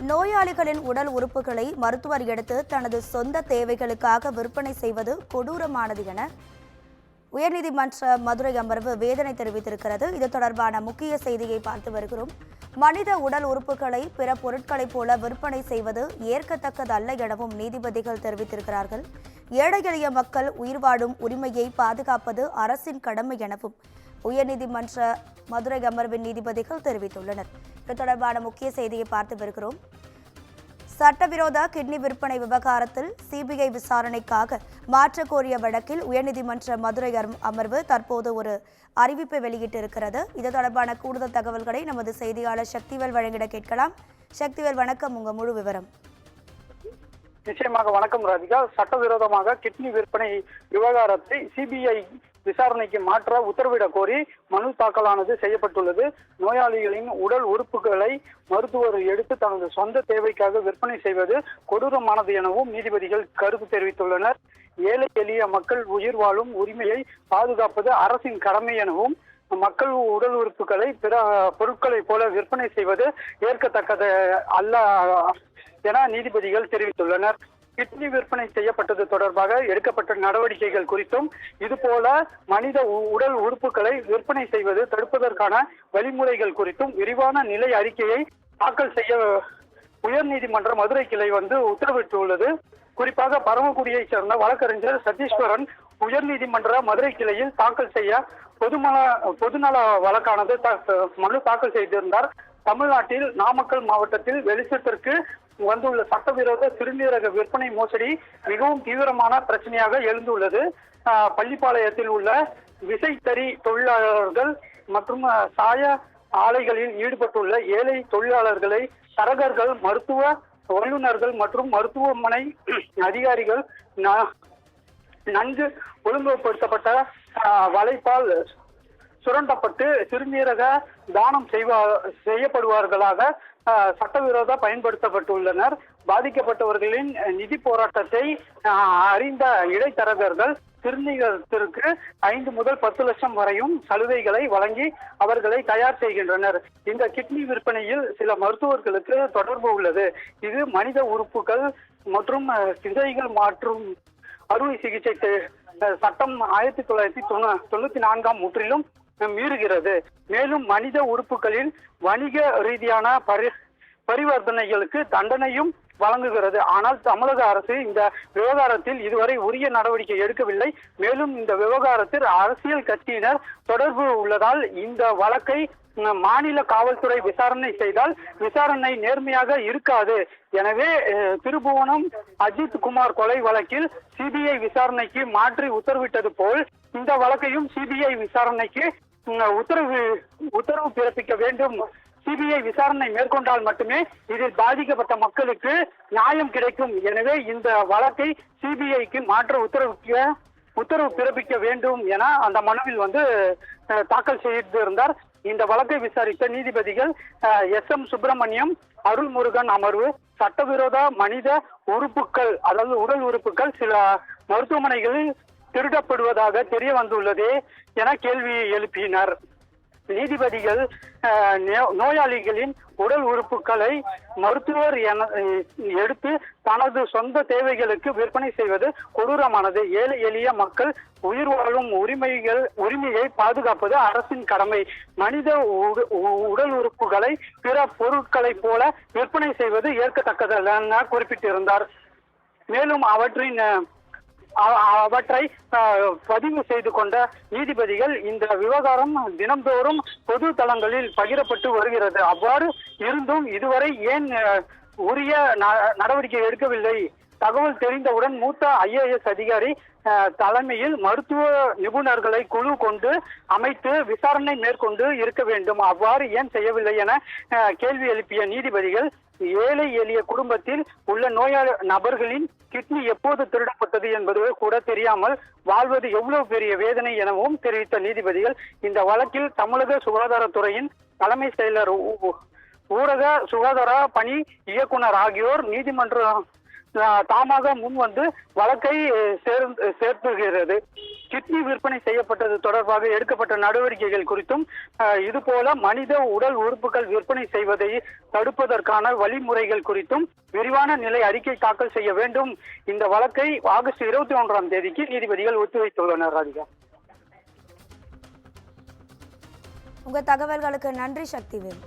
நோயாளிகளின் உடல் உறுப்புகளை மருத்துவர் எடுத்து தனது சொந்த தேவைகளுக்காக விற்பனை செய்வது கொடூரமானது என உயர்நீதிமன்ற மதுரை அமர்வு வேதனை தெரிவித்திருக்கிறது. இது தொடர்பான முக்கிய செய்தியை பார்த்து வருகிறோம். மனித உடல் உறுப்புகளை பிற பொருட்களைப் போல விற்பனை செய்வது ஏற்கத்தக்கதல்ல எனவும் நீதிபதிகள் தெரிவித்திருக்கிறார்கள். ஏழை எளிய மக்கள் உயிர் வாழும் உரிமையை பாதுகாப்பது அரசின் கடமை எனவும் உயர்நீதிமன்ற மதுரை அமர்வின் நீதிபதிகள் தெரிவித்துள்ளனர். இது தொடர்பான முக்கிய செய்தியை பார்த்து வருகிறோம். சட்டவிரோத கிட்னி விற்பனை விவகாரத்தில் சிபிஐ விசாரணைக்காக மாற்றக் கோரிய வழக்கில் உயர்நீதிமன்ற மதுரை அமர்வு தற்போது ஒரு அறிவிப்பை வெளியிட்டிருக்கிறது. இது தொடர்பான கூடுதல் தகவல்களை நமது செய்தியாளர் சக்திவேல் வழங்கிட கேட்கலாம். சக்திவேல், வணக்கம். உங்க முழு விவரம். நிச்சயமாக வணக்கம் ராதிகா. சட்டவிரோதமாக கிட்னி விற்பனை விவகாரத்தை சிபிஐ விசாரணைக்கு மாற்ற உத்தரவிட கோரி மனு தாக்கலானது செய்யப்பட்டுள்ளது. நோயாளிகளின் உடல் உறுப்புகளை மருத்துவர் எடுத்து தனது சொந்த தேவைக்காக விற்பனை செய்வது கொடூரமானது எனவும் நீதிபதிகள் கருத்து தெரிவித்துள்ளனர். ஏழை எளிய மக்கள் உயிர் வாழும் உரிமையை பாதுகாப்பது அரசின் கடமை எனவும் மக்கள் உடல் உறுப்புகளை பிற பொருட்களை போல விற்பனை செய்வது ஏற்கத்தக்கது அல்ல என நீதிபதிகள் தெரிவித்துள்ளனர். கிட்னி விற்பனை செய்யப்பட்டது தொடர்பாக எடுக்கப்பட்ட நடவடிக்கைகள் குறித்தும் இதுபோல மனித உடல் உறுப்புகளை விற்பனை செய்வது தடுப்பதற்கான வழிமுறைகள் குறித்தும் விரிவான நிலை அறிக்கையை தாக்கல் செய்ய உயர்நீதிமன்ற மதுரை கிளை உத்தரவிட்டுள்ளது. குறிப்பாக பரமக்குடியைச் சேர்ந்த வழக்கறிஞர் சதீஸ்வரன் உயர்நீதிமன்ற மதுரை கிளையில் தாக்கல் செய்ய பொதுநல வழக்கானது மனு தாக்கல் செய்திருந்தார். தமிழ்நாட்டில் நாமக்கல் மாவட்டத்தில் வெளிச்சத்திற்கு வந்துள்ள சட்டவிரோத சிறுநீரக விற்பனை மோசடி மிகவும் தீவிரமான பிரச்சனையாக எழுந்துள்ளது. பள்ளிப்பாளையத்தில் உள்ள விசைத்தறி தொழிலாளர்கள் மற்றும் சாய ஆலைகளில் ஈடுபட்டுள்ள ஏழை தொழிலாளர்களை தரகர்கள், மருத்துவ வல்லுநர்கள் மற்றும் மருத்துவமனை அதிகாரிகள் நன்கு ஒழுங்குபடுத்தப்பட்ட வலைப்பால் சுரண்டப்பட்டு சிறுநீரக தானம் செய்யப்படுவார்களாக சட்டவிரோத பயன்படுத்தப்பட்டுள்ளனர். பாதிக்கப்பட்டவர்களின் நிதி போராட்டத்தை அறிந்த இடைத்தரகர்கள் சிறுநீரகத்திற்கு 5 முதல் 10 லட்சம் வரையும் சலுகைகளை வழங்கி அவர்களை தயார் செய்கின்றனர். இந்த கிட்னி விற்பனையில் சில மருத்துவர்களுக்கு தொடர்பு உள்ளது. இது மனித உறுப்புகள் மற்றும் சிதைகள் மாற்றும் அறுவை சிகிச்சை சட்டம் 1994 முற்றிலும் மீறுகிறது. மேலும் மனித உறுப்புகளின் வணிக ரீதியான பரிவர்த்தனைகளுக்கு தண்டனையும் வழங்குகிறது. ஆனால் தமிழக அரசு இந்த விவகாரத்தில் இதுவரை உரிய நடவடிக்கை எடுக்கவில்லை. மேலும் இந்த விவகாரத்தில் அரசியல் கட்சியினர் தொடர்பு உள்ளதால் இந்த வழக்கை மாநில காவல்துறை விசாரணை செய்தால் விசாரணை நேர்மையாக இருக்காது. எனவே திருபுவனம் அஜித் குமார் கொலை வழக்கில் சிபிஐ விசாரணைக்கு மாற்றி உத்தரவிட்டது போல் இந்த வழக்கையும் சிபிஐ விசாரணைக்கு உத்தரவு பிறப்பிக்க வேண்டும். சிபிஐ விசாரணை மேற்கொண்டால் மட்டுமே இதில் பாதிக்கப்பட்ட மக்களுக்கு நியாயம் கிடைக்கும். எனவே இந்த வழக்கை சிபிஐக்கு மாற்ற உத்தரவு பிறப்பிக்க வேண்டும் என அந்த மனுவில் தாக்கல் செய்திருந்தார். இந்த வழக்கை விசாரித்த நீதிபதிகள் SM சுப்பிரமணியம், அருள்முருகன் அமர்வு சட்டவிரோத மனித உறுப்புகள் அதாவது உடல் உறுப்புகள் சில மருத்துவமனைகளில் திருடப்படுவதாக தெரிய வந்துள்ளதே என கேள்வி எழுப்பினர். நீதிபதிகள் நோயாளிகளின் உடல் உறுப்புகளை மருத்துவர் எடுத்து தனது சொந்த தேவைகளுக்கு விற்பனை செய்வது கொடூரமானது. ஏழை எளிய மக்கள் உயிர் வாழும் உரிமையை பாதுகாப்பது அரசின் கடமை. மனித உடல் உறுப்புகளை பிற பொருட்களை போல விற்பனை செய்வது ஏற்கத்தக்கதல்ல என குறிப்பிட்டிருந்தார். மேலும் அவற்றை பதிவு செய்து கொண்ட நீதிபதிகள் இந்த விவகாரம் தினம்தோறும் பொது தளங்களில் பகிரப்பட்டு வருகிறது. அவ்வாறு இருந்தும் இதுவரை ஏன் உரிய நடவடிக்கை எடுக்கவில்லை? தகவல் தெரிந்தவுடன் மூத்த IAS அதிகாரி தலைமையில் மருத்துவ நிபுணர்களை குழு கொண்டு அமைத்து விசாரணை மேற்கொண்டு இருக்க வேண்டும். அவ்வாறு ஏன் செய்யவில்லை என கேள்வி எழுப்பிய நீதிபதிகள் ஏழை எளிய குடும்பத்தில் உள்ள நோயாளி நபர்களின் கிட்னி எப்போது திருடப்பட்டது என்பது கூட தெரியாமல் வாழ்வது எவ்வளவு பெரிய வேதனை எனவும் தெரிவித்த நீதிபதிகள் இந்த வழக்கில் தமிழக சுகாதாரத்துறையின் தலைமை செயலர், ஊரக சுகாதார பணி இயக்குனர் ஆகியோர் நீதிமன்றம் தாமாக முன் வழக்கை சேர்த்துகிறது. கிட்னி விற்பனை செய்யப்பட்டது தொடர்பாக எடுக்கப்பட்ட நடவடிக்கைகள் குறித்தும் இதுபோல மனித உடல் உறுப்புகள் விற்பனை செய்வதை தடுப்பதற்கான வழிமுறைகள் குறித்தும் விரிவான நிலை அறிக்கை தாக்கல் செய்ய வேண்டும். இந்த வழக்கை ஆகஸ்ட் 21ஆம் தேதிக்கு நீதிபதிகள் ஒத்திவைத்துள்ளனர். ராதிகா, உங்க தகவல்களுக்கு நன்றி சக்திவேல்.